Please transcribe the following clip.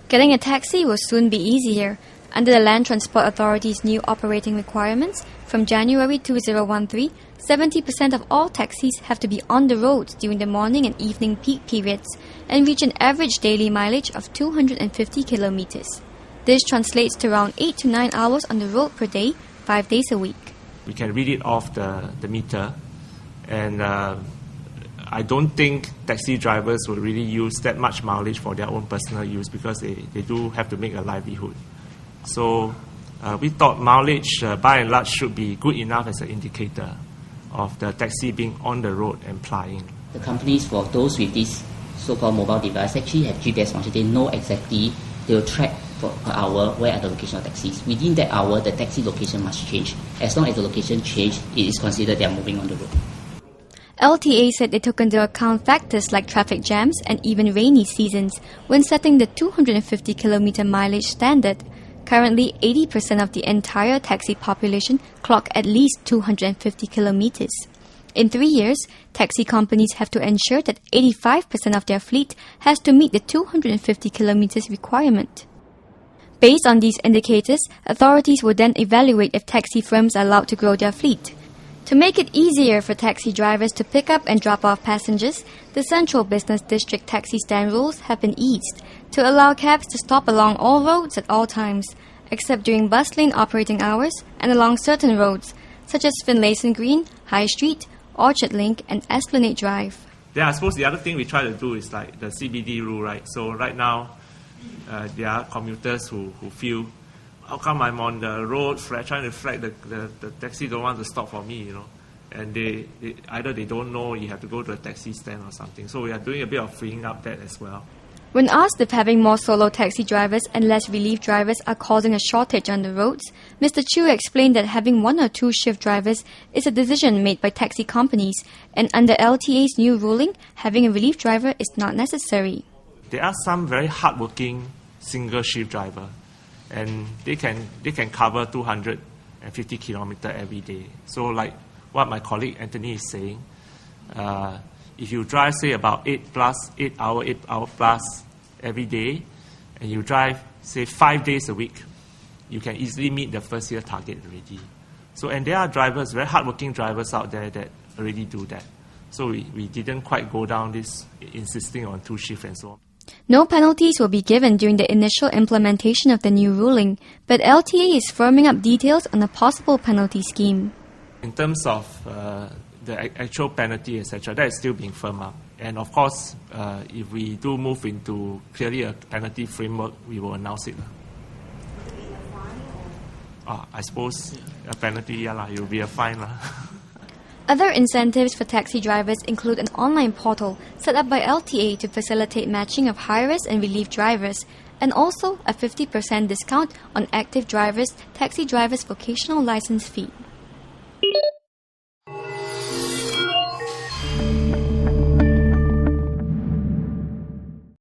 Getting a taxi will soon be easier. Under the Land Transport Authority's new operating requirements, from January 2013, 70% of all taxis have to be on the roads during the morning and evening peak periods and reach an average daily mileage of 250 kilometers. This translates to around 8 to 9 hours on the road per day, 5 days a week. We can read it off the meter, and I don't think taxi drivers will really use that much mileage for their own personal use because they do have to make a livelihood. So we thought mileage, by and large, should be good enough as an indicator of the taxi being on the road and plying. The companies, for those with this so-called mobile device, actually have GPS function. They know exactly, they will track per hour where are the location of taxis. Within that hour, the taxi location must change. As long as the location changes, it is considered they are moving on the road. LTA said they took into account factors like traffic jams and even rainy seasons when setting the 250 kilometer mileage standard. Currently, 80% of the entire taxi population clock at least 250 kilometers. In 3 years, taxi companies have to ensure that 85% of their fleet has to meet the 250 kilometers requirement. Based on these indicators, authorities will then evaluate if taxi firms are allowed to grow their fleet. To make it easier for taxi drivers to pick up and drop off passengers, the Central Business District taxi stand rules have been eased to allow cabs to stop along all roads at all times, except during bus lane operating hours and along certain roads, such as Finlayson Green, High Street, Orchard Link, and Esplanade Drive. Yeah, I suppose the other thing we try to do is like the CBD rule, right? So right now, there are commuters who feel, how come I'm on the road trying to flag the taxi don't want to stop for me, and they either they don't know you have to go to a taxi stand or something. So we are doing a bit of freeing up that as well. When asked if having more solo taxi drivers and less relief drivers are causing a shortage on the roads, Mr. Chu explained that having 1 or 2 shift drivers is a decision made by taxi companies, and under LTA's new ruling, having a relief driver is not necessary. There are some very hardworking single shift driver, and they can cover 250 kilometers every day. So like what my colleague Anthony is saying, if you drive, say, about 8 hour plus every day, and you drive, say, 5 days a week, you can easily meet the first year target already. So, and there are drivers, very hardworking drivers out there that already do that. So we didn't quite go down this insisting on 2 shifts and so on. No penalties will be given during the initial implementation of the new ruling, but LTA is firming up details on a possible penalty scheme. In terms of the actual penalty, etc., that is still being firmed up. And of course, if we do move into clearly a penalty framework, we will announce it. I suppose a penalty, it will be a fine. Other incentives for taxi drivers include an online portal set up by LTA to facilitate matching of high-risk and relief drivers, and also a 50% discount on active drivers' taxi drivers' vocational license fee.